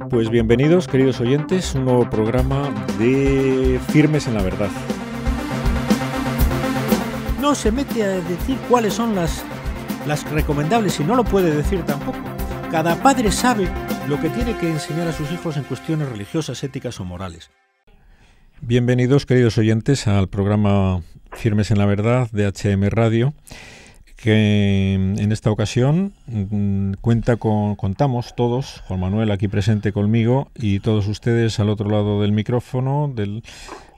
Pues bienvenidos, queridos oyentes, un nuevo programa de Firmes en la Verdad. No se mete a decir cuáles son las recomendables y no lo puede decir tampoco. Cada padre sabe lo que tiene que enseñar a sus hijos en cuestiones religiosas, éticas o morales. Bienvenidos, queridos oyentes, al programa Firmes en la Verdad de HM Radio, que en esta ocasión contamos todos, Juan Manuel aquí presente conmigo y todos ustedes al otro lado del micrófono,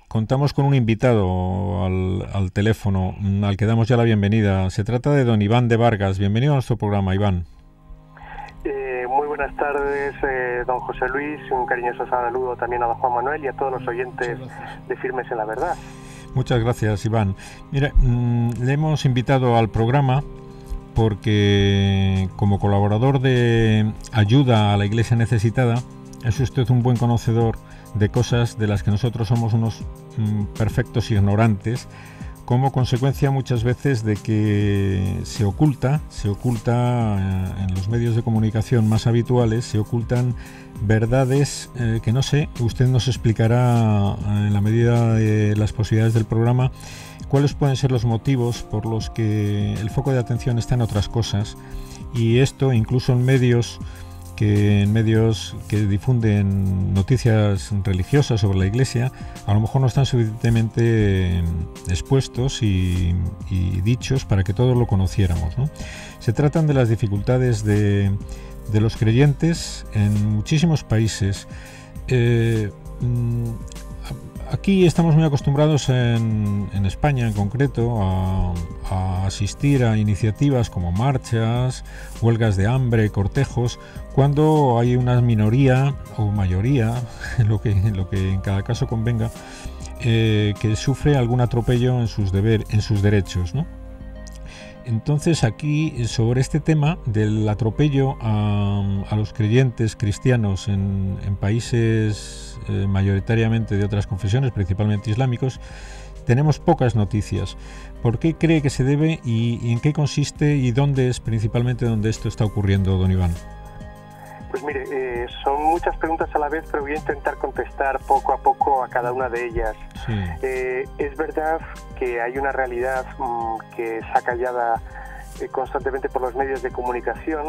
contamos con un invitado al teléfono al que damos ya la bienvenida. Se trata de don Iván de Vargas. Bienvenido a nuestro programa, Iván. Muy buenas tardes, don José Luis. Un cariñoso saludo también a don Juan Manuel y a todos los oyentes de Firmes en la Verdad. Muchas gracias, Iván. Mira, le hemos invitado al programa porque como colaborador de ayuda a la Iglesia necesitada, es usted un buen conocedor de cosas de las que nosotros somos unos perfectos ignorantes, como consecuencia muchas veces de que se oculta en los medios de comunicación más habituales, se ocultan verdades que no sé, usted nos explicará en la medida de las posibilidades del programa cuáles pueden ser los motivos por los que el foco de atención está en otras cosas, y esto incluso en medios que difunden noticias religiosas sobre la Iglesia a lo mejor no están suficientemente expuestos y dichos para que todos lo conociéramos, ¿no? Se tratan de las dificultades de los creyentes en muchísimos países. Aquí estamos muy acostumbrados en España en concreto a asistir a iniciativas como marchas, huelgas de hambre, cortejos, cuando hay una minoría o mayoría, lo que en cada caso convenga, que sufre algún atropello en sus derechos, ¿no? Entonces aquí sobre este tema del atropello a los creyentes cristianos en países mayoritariamente de otras confesiones, principalmente islámicos, tenemos pocas noticias. ¿Por qué cree que se debe y en qué consiste y dónde es principalmente donde esto está ocurriendo, don Iván? Pues mire, son muchas preguntas a la vez, pero voy a intentar contestar poco a poco a cada una de ellas. Sí. Es verdad que hay una realidad que es acallada constantemente por los medios de comunicación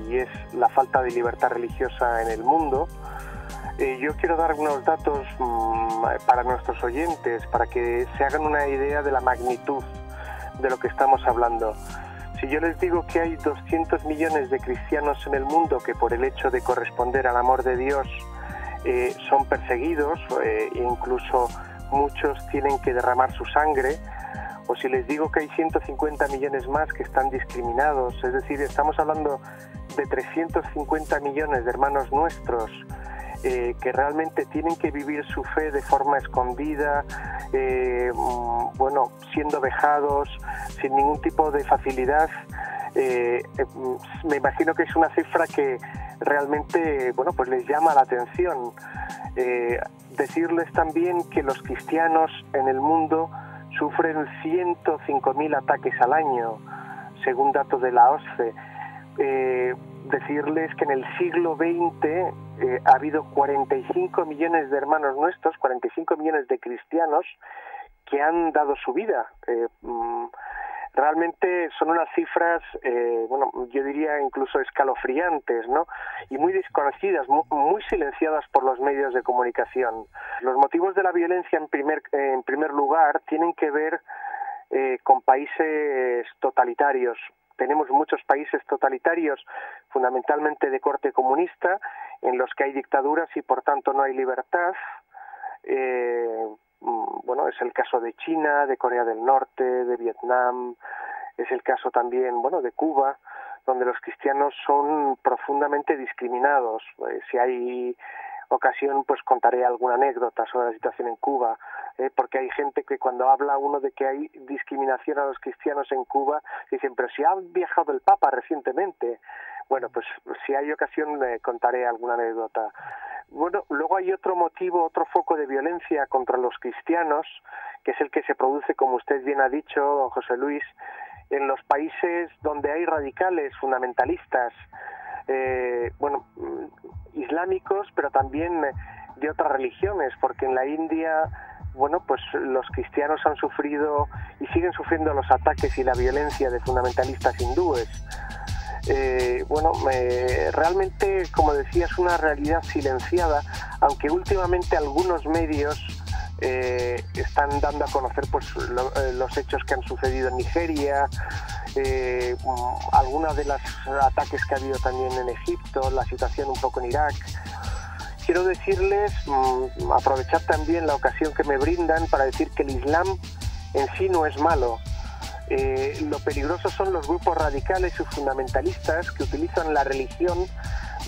y es la falta de libertad religiosa en el mundo. Yo quiero dar unos datos para nuestros oyentes, para que se hagan una idea de la magnitud de lo que estamos hablando. Si yo les digo que hay 200 millones de cristianos en el mundo que por el hecho de corresponder al amor de Dios son perseguidos, e incluso muchos tienen que derramar su sangre, o si les digo que hay 150 millones más que están discriminados, es decir, estamos hablando de 350 millones de hermanos nuestros que realmente tienen que vivir su fe de forma escondida, siendo vejados, sin ningún tipo de facilidad. Me imagino que es una cifra que realmente, pues les llama la atención. Decirles también que los cristianos en el mundo sufren 105.000 ataques al año, según datos de la OSCE. Decirles que en el siglo XX ha habido 45 millones de hermanos nuestros, 45 millones de cristianos que han dado su vida. Realmente son unas cifras, yo diría incluso escalofriantes, ¿no? Y muy desconocidas, muy silenciadas por los medios de comunicación. Los motivos de la violencia, en primer lugar, tienen que ver con países totalitarios. Tenemos muchos países totalitarios, fundamentalmente de corte comunista, en los que hay dictaduras y por tanto no hay libertad. Es el caso de China, de Corea del Norte, de Vietnam, es el caso también, de Cuba, donde los cristianos son profundamente discriminados. Si hay ocasión, pues contaré alguna anécdota sobre la situación en Cuba, porque hay gente que cuando habla uno de que hay discriminación a los cristianos en Cuba, dicen, pero si ha viajado el Papa recientemente. Bueno, pues si hay ocasión contaré alguna anécdota. Bueno, luego hay otro motivo, otro foco de violencia contra los cristianos, que es el que se produce, como usted bien ha dicho, don José Luis, en los países donde hay radicales fundamentalistas. islámicos, pero también de otras religiones, porque en la India, pues los cristianos han sufrido y siguen sufriendo los ataques y la violencia de fundamentalistas hindúes. Realmente, como decía, es una realidad silenciada, aunque últimamente algunos medios están dando a conocer los hechos que han sucedido en Nigeria, algunos de los ataques que ha habido también en Egipto, la situación un poco en Irak. Quiero decirles, aprovechar también la ocasión que me brindan para decir que el Islam en sí no es malo. Lo peligroso son los grupos radicales y fundamentalistas que utilizan la religión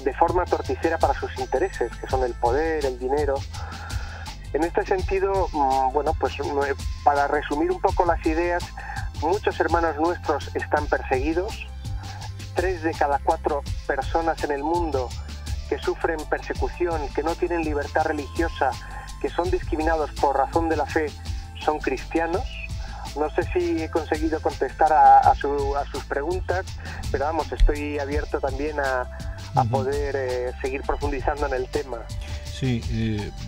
de forma torticera para sus intereses, que son el poder, el dinero. En este sentido, para resumir un poco las ideas, muchos hermanos nuestros están perseguidos. 3 de cada 4 personas en el mundo que sufren persecución, que no tienen libertad religiosa, que son discriminados por razón de la fe, son cristianos. No sé si he conseguido contestar a sus preguntas, pero vamos, estoy abierto también a poder seguir profundizando en el tema. Sí,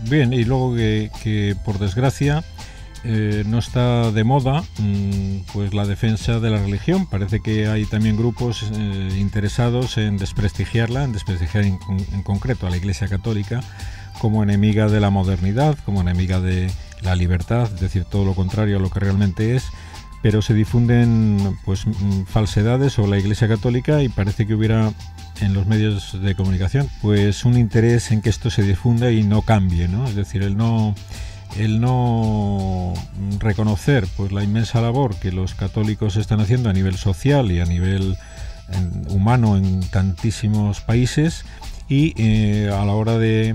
bien, y luego que por desgracia no está de moda pues la defensa de la religión. Parece que hay también grupos interesados en desprestigiar en concreto a la Iglesia Católica como enemiga de la modernidad, como enemiga de la libertad, es decir, todo lo contrario a lo que realmente es, pero se difunden pues falsedades sobre la Iglesia Católica y parece que hubiera en los medios de comunicación pues un interés en que esto se difunda y no cambie, ¿no? Es decir, el no reconocer pues la inmensa labor que los católicos están haciendo a nivel social y a nivel humano en tantísimos países, y a la hora de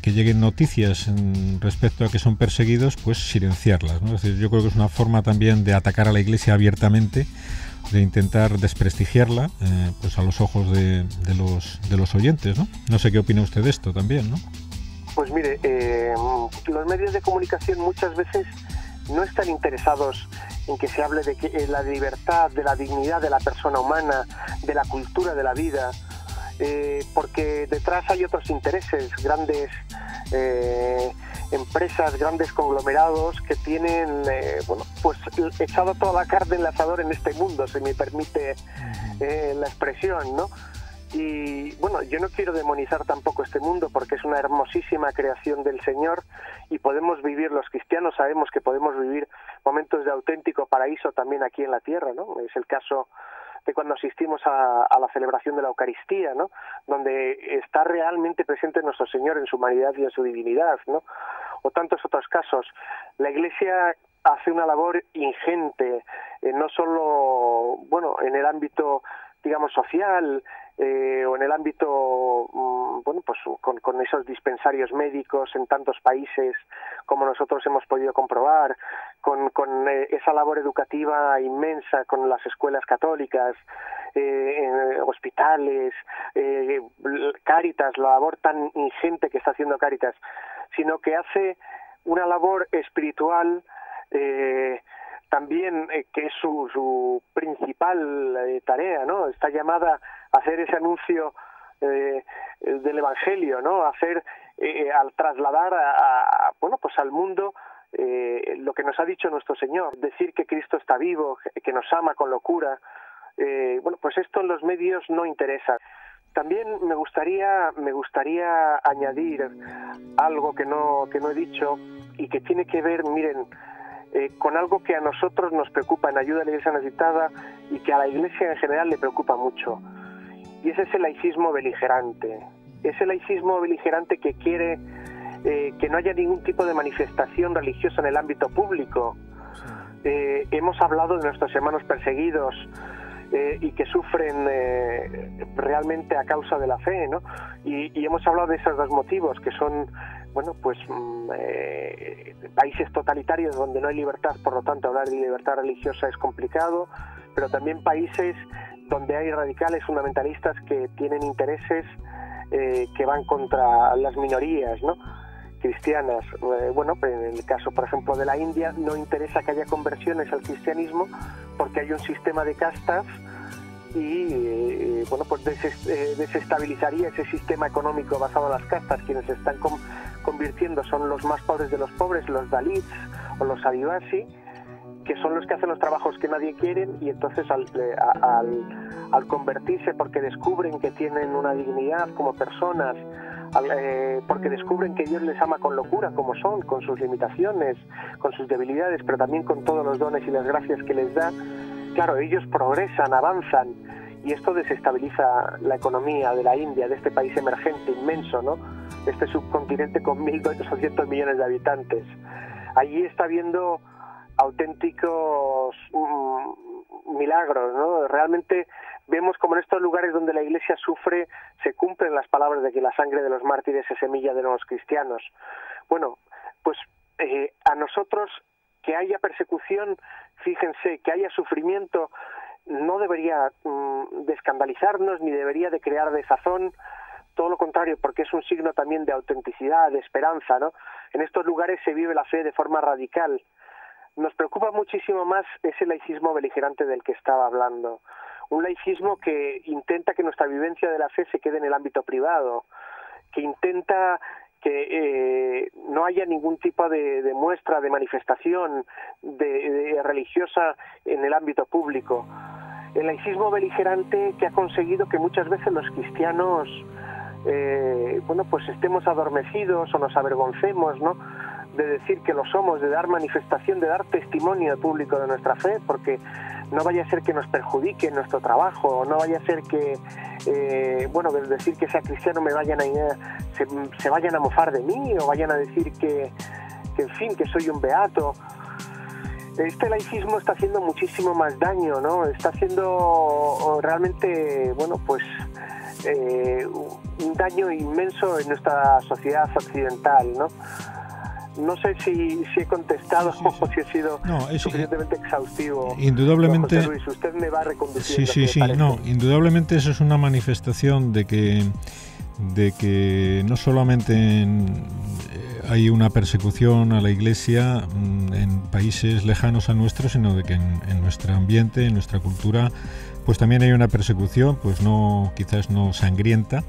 que lleguen noticias respecto a que son perseguidos, pues silenciarlas, ¿no? Es decir, yo creo que es una forma también de atacar a la Iglesia abiertamente, de intentar desprestigiarla pues a los ojos de los oyentes, ¿no? No sé qué opina usted de esto también, ¿no? Pues mire, los medios de comunicación muchas veces no están interesados en que se hable de la libertad, de la dignidad de la persona humana, de la cultura de la vida, porque detrás hay otros intereses, grandes empresas, grandes conglomerados que tienen echado toda la carne en el asador en este mundo, si me permite la expresión, ¿no? Y yo no quiero demonizar tampoco este mundo, porque es una hermosísima creación del Señor y podemos vivir, los cristianos sabemos que podemos vivir momentos de auténtico paraíso también aquí en la tierra, ¿no? Es el caso de cuando asistimos a la celebración de la Eucaristía, ¿no? Donde está realmente presente nuestro Señor en su humanidad y en su divinidad, ¿no? O tantos otros casos. La Iglesia hace una labor ingente, no solo, en el ámbito, digamos, social, o en el ámbito, con esos dispensarios médicos en tantos países como nosotros hemos podido comprobar, con esa labor educativa inmensa con las escuelas católicas, hospitales, Cáritas, la labor tan ingente que está haciendo Cáritas, sino que hace una labor espiritual también, que es su principal tarea, ¿no? Está llamada a hacer ese anuncio del Evangelio, ¿no? Al trasladar al mundo lo que nos ha dicho nuestro Señor, decir que Cristo está vivo, que nos ama con locura. Pues esto en los medios no interesa. También me gustaría añadir algo que no he dicho y que tiene que ver, miren, con algo que a nosotros nos preocupa en Ayuda a la Iglesia Necesitada y que a la Iglesia en general le preocupa mucho. Y es ese laicismo beligerante. Ese laicismo beligerante que quiere que no haya ningún tipo de manifestación religiosa en el ámbito público. Hemos hablado de nuestros hermanos perseguidos y que sufren realmente a causa de la fe, ¿no? Y hemos hablado de esos dos motivos, que son países totalitarios donde no hay libertad, por lo tanto hablar de libertad religiosa es complicado, pero también países donde hay radicales fundamentalistas que tienen intereses que van contra las minorías, ¿no?, cristianas. En el caso, por ejemplo, de la India, no interesa que haya conversiones al cristianismo porque hay un sistema de castas y bueno, pues desestabilizaría ese sistema económico basado en las castas. Quienes se están convirtiendo son los más pobres de los pobres, los dalits o los adivasi, que son los que hacen los trabajos que nadie quiere, y entonces al convertirse, porque descubren que tienen una dignidad como personas, porque descubren que Dios les ama con locura como son, con sus limitaciones, con sus debilidades, pero también con todos los dones y las gracias que les da, claro, ellos progresan, avanzan, y esto desestabiliza la economía de la India, de este país emergente inmenso, ¿no? Este subcontinente con 1.200 millones de habitantes. Allí está habiendo auténticos milagros, ¿no? Realmente vemos como en estos lugares donde la Iglesia sufre se cumplen las palabras de que la sangre de los mártires es semilla de los cristianos. Bueno, pues a nosotros que haya persecución, fíjense, que haya sufrimiento, no debería de escandalizarnos ni debería de crear desazón, todo lo contrario, porque es un signo también de autenticidad, de esperanza, ¿no? En estos lugares se vive la fe de forma radical. Nos preocupa muchísimo más ese laicismo beligerante del que estaba hablando. Un laicismo que intenta que nuestra vivencia de la fe se quede en el ámbito privado, que intenta que no haya ningún tipo de muestra, de manifestación de religiosa en el ámbito público. El laicismo beligerante que ha conseguido que muchas veces los cristianos bueno, pues estemos adormecidos o nos avergoncemos, ¿no?, de decir que lo somos, de dar manifestación, de dar testimonio público de nuestra fe, porque no vaya a ser que nos perjudique en nuestro trabajo, o no vaya a ser que, bueno, de decir que sea cristiano me vayan a se vayan a mofar de mí, o vayan a decir que en fin, que soy un beato. Este laicismo está haciendo muchísimo más daño, ¿no? Está haciendo realmente, bueno, pues un daño inmenso en nuestra sociedad occidental, ¿no? No sé si he contestado o si he sido suficientemente exhaustivo. Indudablemente. José Luis, usted me va reconduciendo. Sí, no, indudablemente eso es una manifestación de que no solamente hay una persecución a la Iglesia en países lejanos a nuestros, sino de que en nuestro ambiente, en nuestra cultura, pues también hay una persecución, pues no, quizás no sangrienta,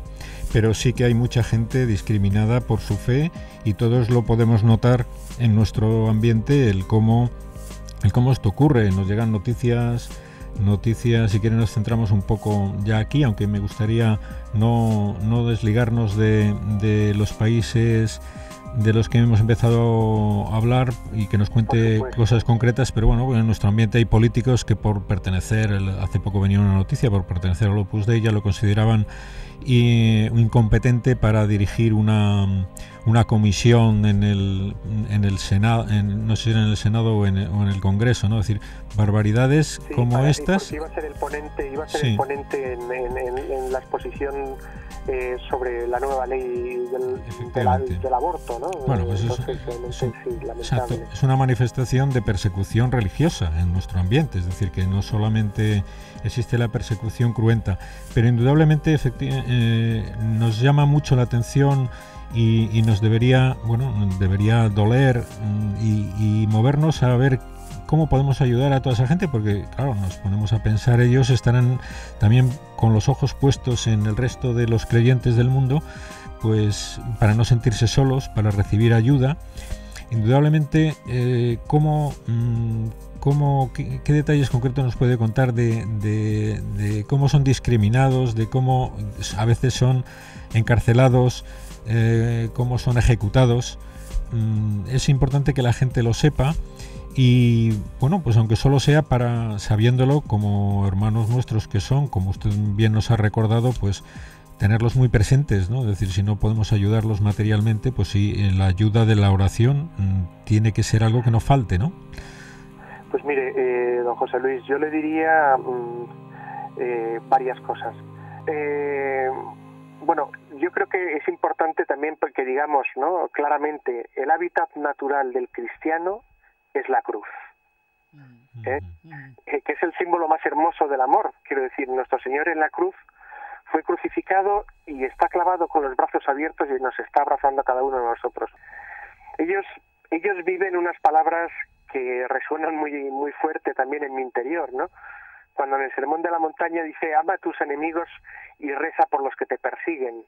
pero sí que hay mucha gente discriminada por su fe, y todos lo podemos notar en nuestro ambiente, el cómo esto ocurre. Nos llegan noticias, si quieren nos centramos un poco ya aquí, aunque me gustaría no desligarnos de los países de los que hemos empezado a hablar y que nos cuente cosas concretas, pero bueno, en nuestro ambiente hay políticos que por pertenecer, hace poco venía una noticia, por pertenecer al Opus Dei ya lo consideraban incompetente para dirigir una comisión en el Senado, no sé si en el Senado o en el Congreso, ¿no? Es decir, barbaridades como estas. Iba a ser el ponente, en la exposición sobre la nueva ley del aborto, ¿no? Bueno, pues exacto, es una manifestación de persecución religiosa en nuestro ambiente, es decir, que no solamente existe la persecución cruenta, pero indudablemente nos llama mucho la atención y nos debería doler y movernos a ver cómo podemos ayudar a toda esa gente, porque claro, nos ponemos a pensar, ellos estarán también con los ojos puestos en el resto de los creyentes del mundo, pues para no sentirse solos, para recibir ayuda. Indudablemente, ¿qué detalles concretos nos puede contar de cómo son discriminados, de cómo a veces son encarcelados, cómo son ejecutados? Es importante que la gente lo sepa. Y bueno, pues aunque solo sea sabiéndolo, como hermanos nuestros que son, como usted bien nos ha recordado, pues tenerlos muy presentes, ¿no? Es decir, si no podemos ayudarlos materialmente, pues sí, la ayuda de la oración tiene que ser algo que no falte, ¿no? Pues mire, don José Luis, yo le diría varias cosas. Bueno, yo creo que es importante también porque digamos, ¿no?, claramente, el hábitat natural del cristiano es la cruz, que es el símbolo más hermoso del amor. Quiero decir, nuestro Señor en la cruz fue crucificado y está clavado con los brazos abiertos y nos está abrazando a cada uno de nosotros. Ellos viven unas palabras que resuenan muy, muy fuerte también en mi interior, ¿no? cuando en el Sermón de la Montaña dice: ama a tus enemigos y reza por los que te persiguen.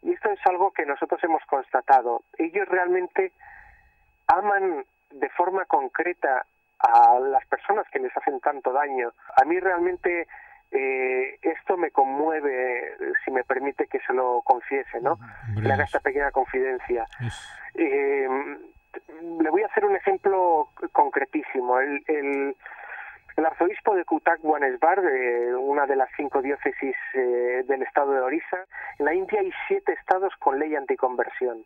Y esto es algo que nosotros hemos constatado. Ellos realmente aman de forma concreta a las personas que les hacen tanto daño. A mí realmente esto me conmueve, si me permite que se lo confiese, ¿no? Hombre, Le haga esta pequeña confidencia. Le voy a hacer un ejemplo concretísimo. El arzobispo de Cuttack Bhubaneswar, una de las 5 diócesis del estado de Orissa, en la India hay 7 estados con ley anticonversión.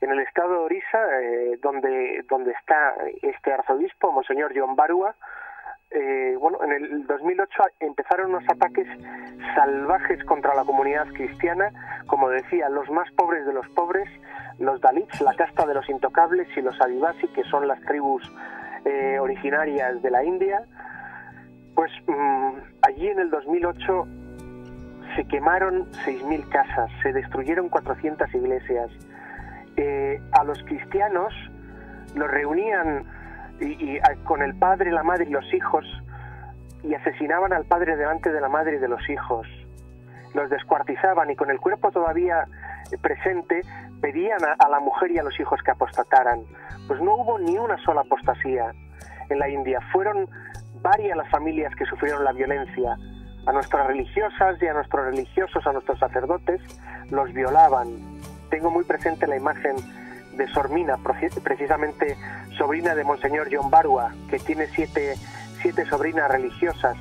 En el estado de Orissa, donde está este arzobispo, Monseñor John Barua, en el 2008 empezaron unos ataques salvajes contra la comunidad cristiana, como decía, los más pobres de los pobres, los Dalits, la casta de los intocables, y los Adivasi, que son las tribus originarias de la India. Pues allí en el 2008 se quemaron 6.000 casas, se destruyeron 400 iglesias. A los cristianos los reunían con el padre, la madre y los hijos, y asesinaban al padre delante de la madre y de los hijos. Los descuartizaban y con el cuerpo todavía presente pedían a la mujer y a los hijos que apostataran. Pues no hubo ni una sola apostasía en la India. Fueron varias las familias que sufrieron la violencia. A nuestras religiosas y a nuestros religiosos, a nuestros sacerdotes, los violaban. Tengo muy presente la imagen de Sor Mina, precisamente sobrina de Monseñor John Barua, que tiene siete sobrinas religiosas.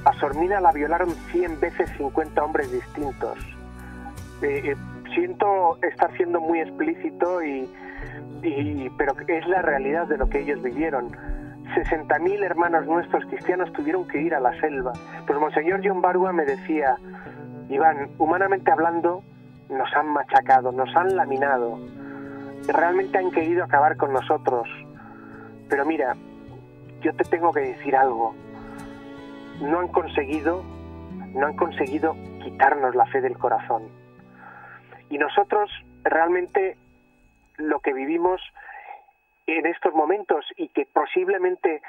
A Sor Mina la violaron 100 veces 50 hombres distintos. Siento estar siendo muy explícito, pero es la realidad de lo que ellos vivieron. 60.000 hermanos nuestros cristianos tuvieron que ir a la selva. Pues Monseñor John Barua me decía: Iván, humanamente hablando, nos han machacado, nos han laminado, realmente han querido acabar con nosotros. Pero mira, yo te tengo que decir algo: no han conseguido quitarnos la fe del corazón. Y nosotros realmente lo que vivimos en estos momentos, y que posiblemente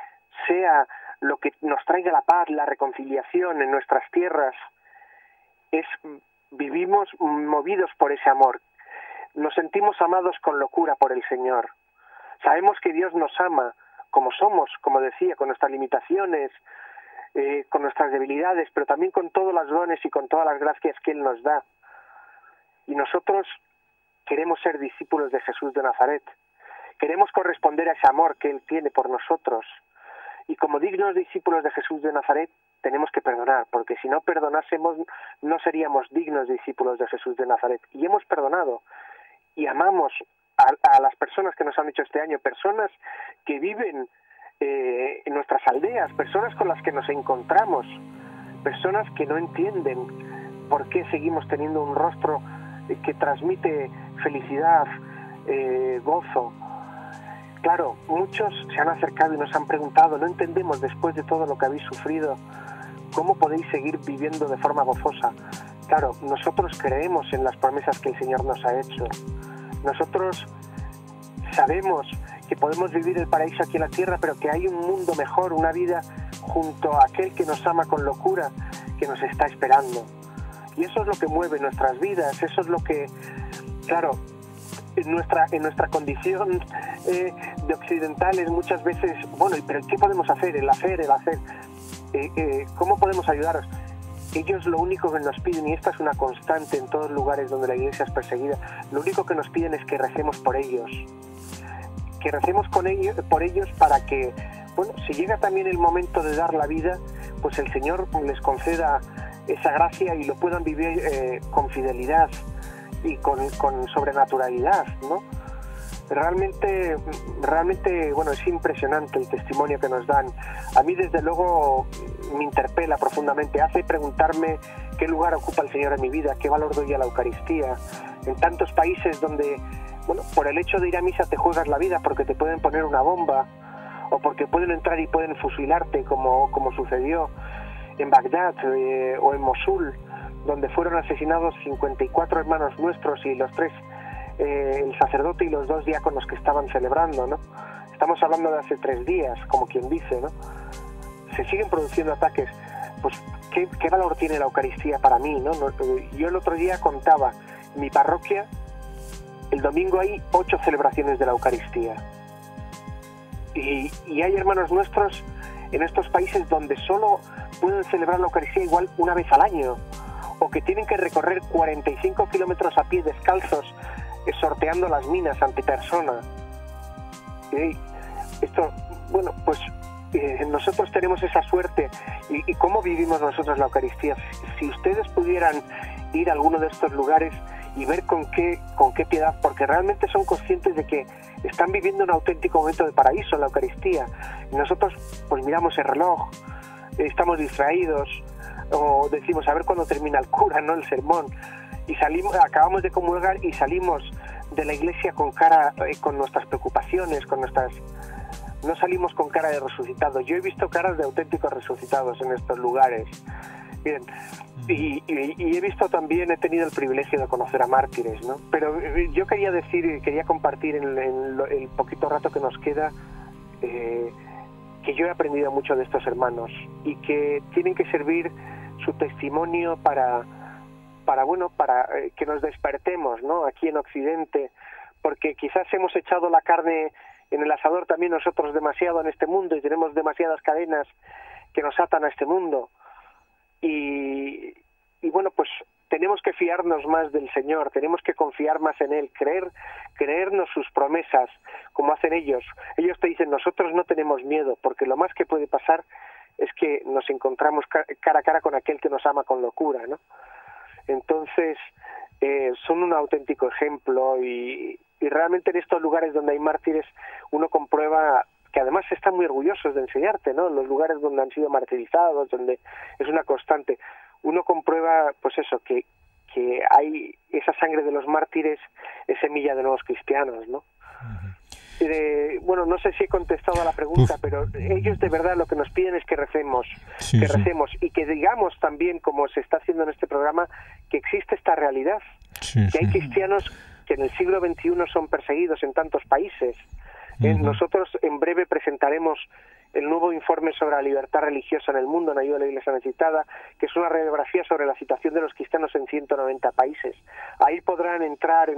sea lo que nos traiga la paz, la reconciliación en nuestras tierras, vivimos movidos por ese amor. Nos sentimos amados con locura por el Señor. Sabemos que Dios nos ama como somos, como decía, con nuestras limitaciones, con nuestras debilidades, pero también con todos los dones y con todas las gracias que Él nos da. Y nosotros queremos ser discípulos de Jesús de Nazaret. Queremos corresponder a ese amor que Él tiene por nosotros. Y como dignos discípulos de Jesús de Nazaret, tenemos que perdonar, porque si no perdonásemos, no seríamos dignos discípulos de Jesús de Nazaret. Y hemos perdonado y amamos a las personas que nos han hecho este año, personas que viven en nuestras aldeas, personas con las que nos encontramos, personas que no entienden por qué seguimos teniendo un rostro que transmite felicidad, gozo. Claro, muchos se han acercado y nos han preguntado: no entendemos, después de todo lo que habéis sufrido, ¿cómo podéis seguir viviendo de forma gozosa? Claro, nosotros creemos en las promesas que el Señor nos ha hecho. Nosotros sabemos que podemos vivir el paraíso aquí en la tierra, pero que hay un mundo mejor, una vida junto a aquel que nos ama con locura, que nos está esperando. Y eso es lo que mueve nuestras vidas, eso es lo que, claro, en nuestra condición de occidentales muchas veces, bueno, pero ¿qué podemos hacer? El hacer. ¿Cómo podemos ayudaros? Ellos lo único que nos piden, y esta es una constante en todos los lugares donde la iglesia es perseguida, lo único que nos piden es que recemos por ellos. Que recemos por ellos para que, bueno, si llega también el momento de dar la vida, pues el Señor les conceda esa gracia y lo puedan vivir con fidelidad y con sobrenaturalidad, ¿no? Realmente, bueno, es impresionante el testimonio que nos dan. A mí, desde luego, me interpela profundamente, hace preguntarme qué lugar ocupa el Señor en mi vida, qué valor doy a la Eucaristía. En tantos países donde, bueno, por el hecho de ir a misa te juegas la vida porque te pueden poner una bomba, o porque pueden entrar y pueden fusilarte, como sucedió en Bagdad o en Mosul, donde fueron asesinados 54 hermanos nuestros y los 3, el sacerdote y los 2 diáconos que estaban celebrando, ¿no? Estamos hablando de hace 3 días, como quien dice, ¿no? se siguen produciendo ataques, pues ¿qué valor tiene la Eucaristía para mí, ¿no? Yo el otro día contaba, en mi parroquia, el domingo hay 8 celebraciones de la Eucaristía. Y hay hermanos nuestros en estos países donde solo pueden celebrar la Eucaristía igual una vez al año, o que tienen que recorrer 45 kilómetros a pie descalzos, sorteando las minas ante persona. Esto, bueno, pues nosotros tenemos esa suerte. ¿Y cómo vivimos nosotros la Eucaristía? Si ustedes pudieran ir a alguno de estos lugares y ver con qué piedad, porque realmente son conscientes de que están viviendo un auténtico momento de paraíso en la Eucaristía. Y nosotros pues miramos el reloj, estamos distraídos, o decimos a ver cuándo termina el cura, ¿no?, el sermón, y acabamos de comulgar y salimos de la iglesia con nuestras preocupaciones, no salimos con cara de resucitados. Yo he visto caras de auténticos resucitados en estos lugares. Bien, y he visto también, he tenido el privilegio de conocer a mártires, ¿no? Pero yo quería compartir en el poquito rato que nos queda, que yo he aprendido mucho de estos hermanos y que tienen que servir su testimonio para que nos despertemos, ¿no?, aquí en Occidente, porque quizás hemos echado la carne en el asador también nosotros demasiado en este mundo y tenemos demasiadas cadenas que nos atan a este mundo. Y bueno, pues tenemos que fiarnos más del Señor, tenemos que confiar más en Él, creernos sus promesas, como hacen ellos. Ellos te dicen, nosotros no tenemos miedo, porque lo más que puede pasar es que nos encontramos cara a cara con aquel que nos ama con locura, ¿no? Entonces, son un auténtico ejemplo y realmente en estos lugares donde hay mártires uno comprueba que además están muy orgullosos de enseñarte, ¿no? Los lugares donde han sido martirizados, donde es una constante, uno comprueba, pues eso, que hay esa sangre de los mártires, es semilla de nuevos cristianos, ¿no? Bueno, no sé si he contestado a la pregunta, pero ellos de verdad lo que nos piden es que recemos, recemos y que digamos también, como se está haciendo en este programa, que existe esta realidad, que hay cristianos que en el siglo XXI son perseguidos en tantos países. Nosotros en breve presentaremos el nuevo informe sobre la libertad religiosa en el mundo en ayuda a la Iglesia necesitada, que es una radiografía sobre la situación de los cristianos en 190 países. Ahí podrán entrar,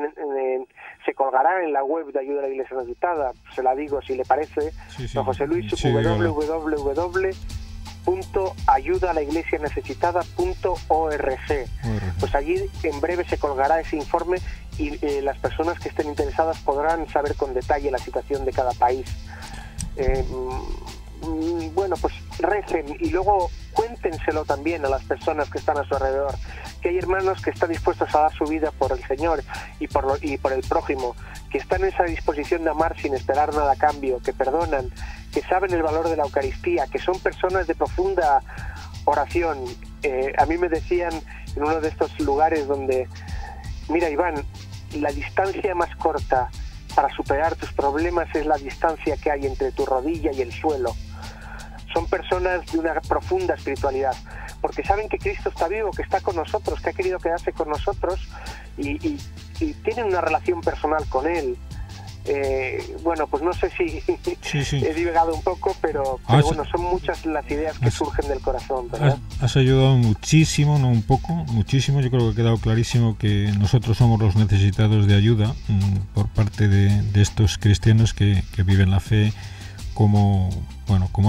se colgará en la web de ayuda a la Iglesia necesitada, se la digo si le parece, don José Luis, www.ayudaalaiglesianecesitada.org. Pues allí en breve se colgará ese informe y las personas que estén interesadas podrán saber con detalle la situación de cada país. Bueno, pues recen y luego cuéntenselo también a las personas que están a su alrededor, que hay hermanos que están dispuestos a dar su vida por el Señor y por el prójimo, que están en esa disposición de amar sin esperar nada a cambio, que perdonan, que saben el valor de la Eucaristía, que son personas de profunda oración. A mí me decían en uno de estos lugares donde, mira, Iván, la distancia más corta para superar tus problemas es la distancia que hay entre tu rodilla y el suelo. Son personas de una profunda espiritualidad, porque saben que Cristo está vivo, que está con nosotros, que ha querido quedarse con nosotros y tienen una relación personal con Él. Bueno, pues no sé si he divagado un poco, pero bueno, son muchas las ideas que surgen del corazón, ¿verdad? Has ayudado muchísimo, no un poco, muchísimo. Yo creo que ha quedado clarísimo que nosotros somos los necesitados de ayuda por parte de estos cristianos que viven la fe como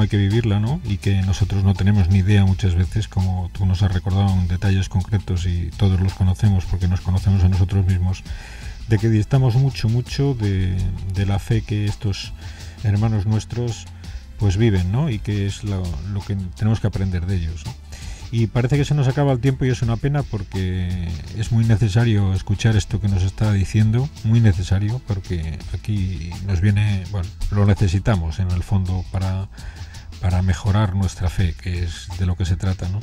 hay que vivirla, ¿no? Y que nosotros no tenemos ni idea muchas veces, como tú nos has recordado en detalles concretos y todos los conocemos porque nos conocemos a nosotros mismos, de que distamos mucho de la fe que estos hermanos nuestros pues viven, ¿no? Y que es lo que tenemos que aprender de ellos, ¿no? Y parece que se nos acaba el tiempo y es una pena porque es muy necesario escuchar esto que nos está diciendo, muy necesario, porque aquí nos viene, bueno, lo necesitamos en el fondo para mejorar nuestra fe, que es de lo que se trata, ¿no?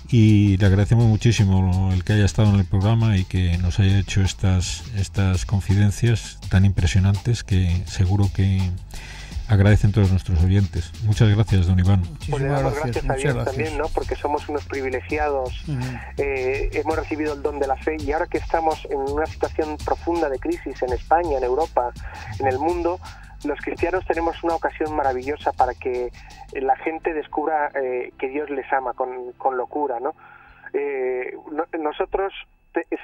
Y le agradecemos muchísimo el que haya estado en el programa y que nos haya hecho estas confidencias tan impresionantes que seguro que agradecen todos nuestros oyentes. Muchas gracias, don Iván. Pues le damos gracias a Dios también, ¿no? Porque somos unos privilegiados, hemos recibido el don de la fe y ahora que estamos en una situación profunda de crisis en España, en Europa, en el mundo, los cristianos tenemos una ocasión maravillosa para que la gente descubra que Dios les ama con locura, ¿no? Nosotros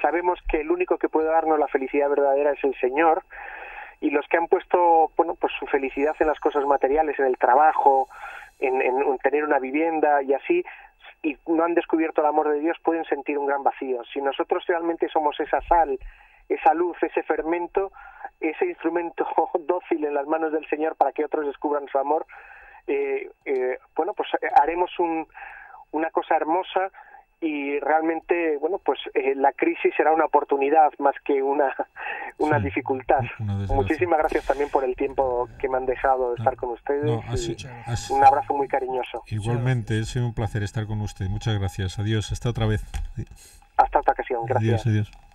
sabemos que el único que puede darnos la felicidad verdadera es el Señor, y los que han puesto, bueno, pues su felicidad en las cosas materiales, en el trabajo, en tener una vivienda y así, y no han descubierto el amor de Dios, pueden sentir un gran vacío. Si nosotros realmente somos esa sal, esa luz, ese fermento, ese instrumento dócil en las manos del Señor para que otros descubran su amor, bueno, pues haremos una cosa hermosa, y realmente, bueno, pues la crisis será una oportunidad más que una dificultad. Muchísimas gracias también por el tiempo que me han dejado estar con ustedes. Un abrazo muy cariñoso. Igualmente, es un placer estar con usted. Muchas gracias. Adiós. Hasta otra vez. Hasta otra ocasión. Gracias. Adiós.